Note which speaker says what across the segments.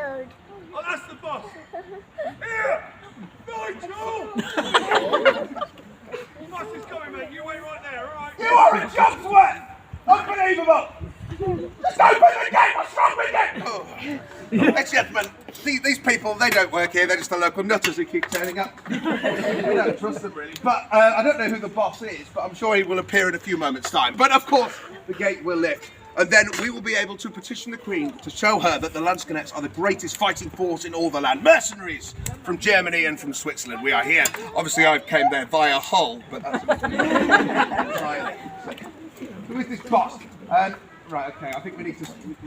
Speaker 1: road.
Speaker 2: Oh, that's the boss. Here! Nigel! Boss is coming, mate. You wait right there, alright?
Speaker 3: You are a job sweat! Unbelievable! Just open the gate! What's wrong with you?
Speaker 4: Oh. Ladies and gentlemen, these people, they don't work here, they're just the local nutters who keep turning up. We don't trust them really. But I don't know who the boss is, but I'm sure he will appear in a few moments' time. But of course, the gate will lift. And then we will be able to petition the Queen to show her that the Landscanettes are the greatest fighting force in all the land. Mercenaries from Germany and from Switzerland. We are here. Obviously, I came there via Hull, but that's who is this boss? Right, okay, I think we're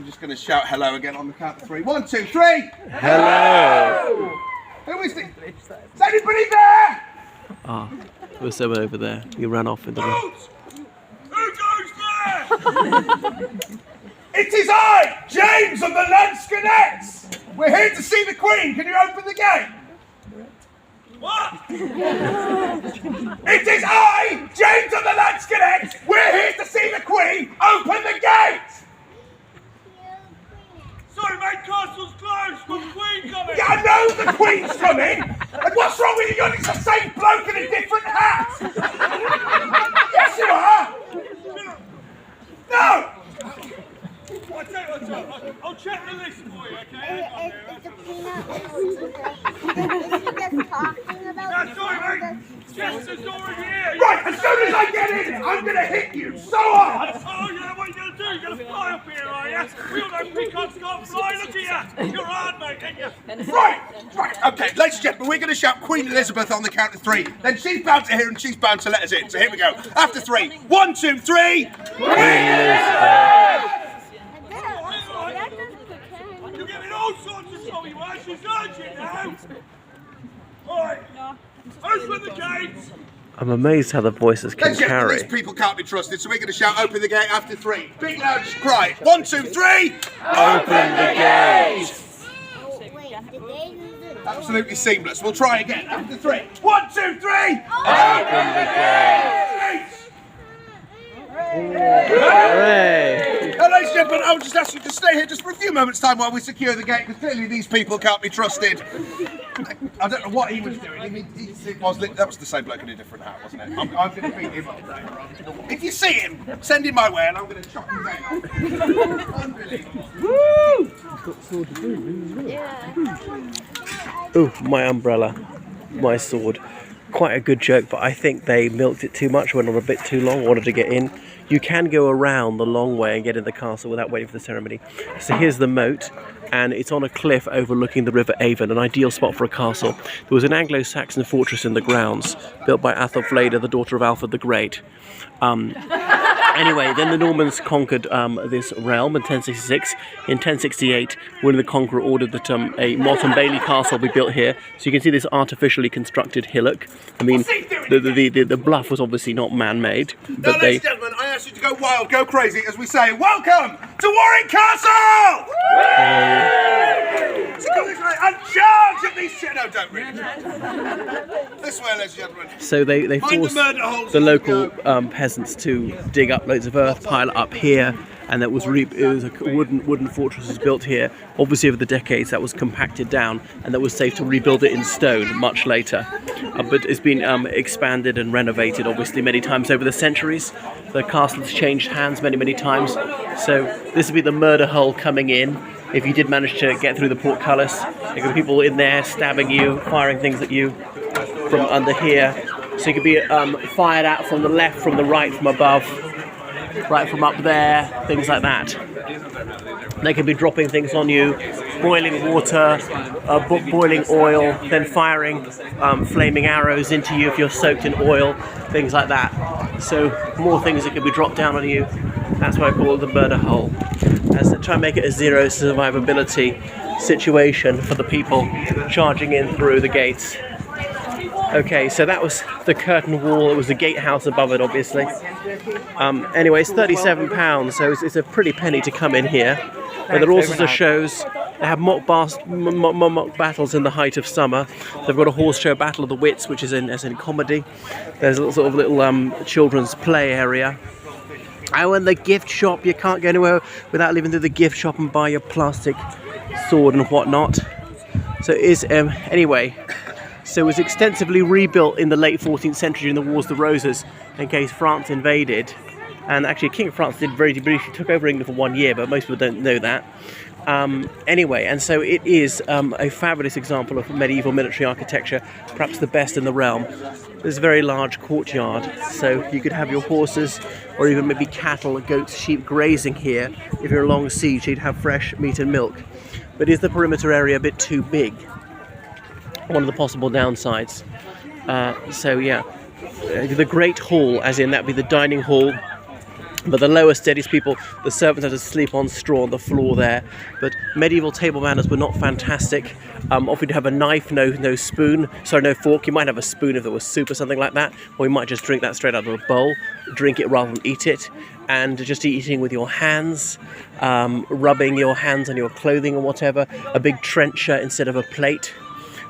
Speaker 4: just going to shout hello again on the count of 3. 1, 2, 3!
Speaker 5: Hello!
Speaker 4: Who is this? Is anybody there?
Speaker 5: Ah, there was someone over there. He ran off in the room.
Speaker 2: Who goes there?
Speaker 3: It is I, James of the Landscanettes! We're here to see the Queen. Can you open the gate?
Speaker 2: What?
Speaker 3: It is I, James of the Landscanettes! We're here to see the Queen! Open the gate!
Speaker 2: Sorry, mate, castle's closed. Got the Queen coming.
Speaker 3: Yeah, I know the Queen's coming! And what's wrong with you? You're the same bloke in a different hat! Yes, you are! No!
Speaker 2: I'll tell you what, I'll check the list for you, okay?
Speaker 1: Is the Queen just talking about
Speaker 2: No, sorry, mate. Chester's already here.
Speaker 3: Right, as soon as I get in, I'm gonna hit you so hard!
Speaker 2: Oh, yeah, what are you going to do? You're going to fly up here, are you? We all know peacocks can't fly. Look at you. You're hard, mate, ain't you?
Speaker 4: Right, okay, ladies and gentlemen, we're going to shout Queen Elizabeth on the count of 3. Then she's bound to hear and she's bound to let us in. So here we go. After 3. 1, 2, 3. Queen Elizabeth!
Speaker 2: You're getting all sorts of trouble, you are. She's urgent now. All right. Open the gates.
Speaker 5: I'm amazed how the voices can
Speaker 4: Ladies and gentlemen,
Speaker 5: carry.
Speaker 4: these people can't be trusted, so we're going to shout open the gate after 3. Big loud cry. 1, 2, 3.
Speaker 5: Open the gate!
Speaker 1: Oh, wait, the gate is
Speaker 4: Absolutely seamless. We'll try again. After 3. 1, 2, 3.
Speaker 5: Open the gate! Hooray!
Speaker 4: Now, ladies and gentlemen, I would just ask you to stay here just for a few moments' time while we secure the gate, because clearly these people can't be trusted. I don't know what he was doing. That was the same bloke in a different hat, wasn't it? I'm going to beat him up today. If you see him, send him my way, and I'm going to chop him down. Unbelievable.
Speaker 5: Ooh, my umbrella, my sword. Quite a good joke, but I think they milked it too much, went on a bit too long, wanted to get in. You can go around the long way and get in the castle without waiting for the ceremony. So here's the moat, and it's on a cliff overlooking the River Avon, an ideal spot for a castle. There was an Anglo-Saxon fortress in the grounds, built by Athelflaeda, the daughter of Alfred the Great. Anyway, then the Normans conquered this realm in 1066. In 1068, William the Conqueror ordered that a Motte and Bailey castle be built here. So you can see this artificially constructed hillock. I mean, the bluff was obviously not man-made, but
Speaker 4: now, ladies and gentlemen, I ask you to go wild, go crazy, as we say, welcome to Warwick Castle! So come this way and charge at these shit. No, don't really. This way, ladies and gentlemen.
Speaker 5: So they forced the local peasants to dig up loads of earth, pile it up here, and it was a wooden fortress was built here. Obviously, over the decades, that was compacted down, and that was safe to rebuild it in stone much later. But it's been expanded and renovated, obviously, many times over the centuries. The castle has changed hands many times. So this would be the murder hole coming in. If you did manage to get through the portcullis, there could be people in there stabbing you, firing things at you from under here. So you could be fired at from the left, from the right, from above, right from up there, things like that. They could be dropping things on you, boiling water, boiling oil, then firing flaming arrows into you if you're soaked in oil, things like that. So more things that could be dropped down on you. That's why I call it the murder hole. As they try and make it a zero survivability situation for the people charging in through the gates. Okay, so that was the curtain wall. It was the gatehouse above it, obviously. Anyway, it's £37, so it's a pretty penny to come in here. But there are all sorts of shows. They have mock battles in the height of summer. They've got a horse show, Battle of the Wits, which is as in comedy. There's a sort of little children's play area. Oh, and the gift shop. You can't go anywhere without leaving through the gift shop and buy your plastic sword and whatnot. So it is, anyway, so it was extensively rebuilt in the late 14th century during the Wars of the Roses in case France invaded. And actually, King of France did very briefly took over England for 1 year, but most people don't know that. Anyway, and so it is a fabulous example of medieval military architecture, perhaps the best in the realm. There's a very large courtyard, so you could have your horses or even maybe cattle, goats, sheep grazing here. If you're along a siege, you'd have fresh meat and milk. But is the perimeter area a bit too big? One of the possible downsides. So yeah, the Great Hall, as in that would be the dining hall. But the lower steadies people, the servants had to sleep on straw on the floor there. But medieval table manners were not fantastic. Often you'd have a knife, no spoon, sorry, no fork. You might have a spoon if there was soup or something like that, or you might just drink that straight out of a bowl, drink it rather than eat it, and just eating with your hands, rubbing your hands on your clothing or whatever, a big trencher instead of a plate.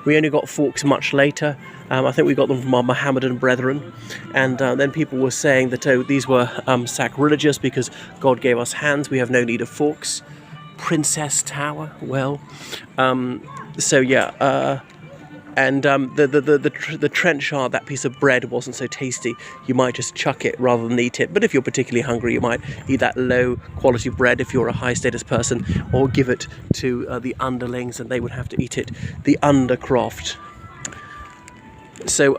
Speaker 5: We only got forks much later. I think we got them from our Mohammedan brethren, and then people were saying that these were sacrilegious because God gave us hands, we have no need of forks. Princess Tower, well, so yeah, and the trenchard, that piece of bread wasn't so tasty. You might just chuck it rather than eat it. But if you're particularly hungry, you might eat that low quality bread if you're a high status person, or give it to the underlings and they would have to eat it, the undercroft. So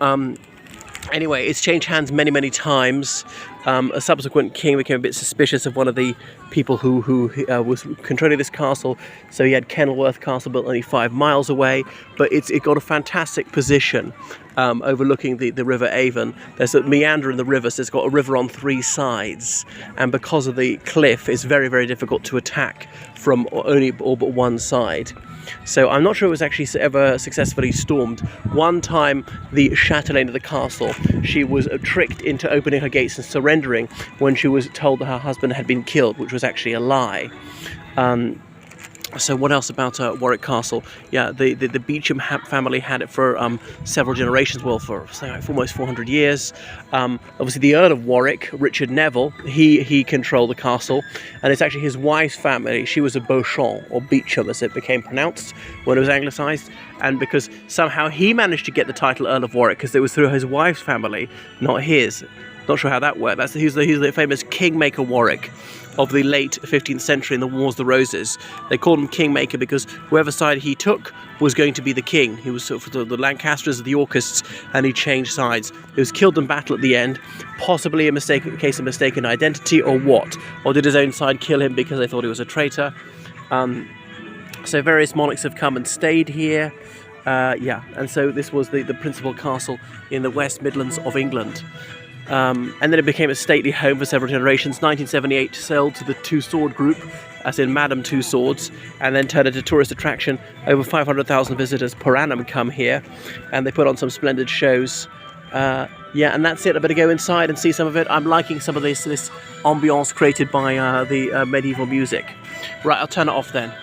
Speaker 5: anyway, it's changed hands many times. A subsequent king became a bit suspicious of one of the people who was controlling this castle, so he had Kenilworth Castle built only 5 miles away, but it got a fantastic position overlooking the River Avon. There's a meander in the river, so it's got a river on 3 sides, and because of the cliff, it's very difficult to attack from all but one side. So I'm not sure it was actually ever successfully stormed. One time, the chatelaine of the castle, she was tricked into opening her gates and surrendering when she was told that her husband had been killed, which was actually a lie. So what else about Warwick Castle? Yeah, the Beauchamp family had it for several generations, well, for almost 400 years. Obviously, the Earl of Warwick, Richard Neville, he controlled the castle, and it's actually his wife's family. She was a Beauchamp, or Beauchamp as it became pronounced when it was anglicised, and because somehow he managed to get the title Earl of Warwick, because it was through his wife's family, not his. Not sure how that worked. He's the famous Kingmaker Warwick of the late 15th century in the Wars of the Roses. They called him Kingmaker because whoever side he took was going to be the king. He was sort of the Lancasters of the Yorkists, and he changed sides. He was killed in battle at the end, possibly a case of mistaken identity, or what? Or did his own side kill him because they thought he was a traitor? So various monarchs have come and stayed here. Yeah, and so this was the principal castle in the West Midlands of England. And then it became a stately home for several generations. 1978 sold to the Two Sword Group, as in Madame Two Swords, and then turned into a tourist attraction. Over 500,000 visitors per annum come here, and they put on some splendid shows. Yeah, and that's it. I better go inside and see some of it. I'm liking some of this ambiance created by the medieval music. Right, I'll turn it off then.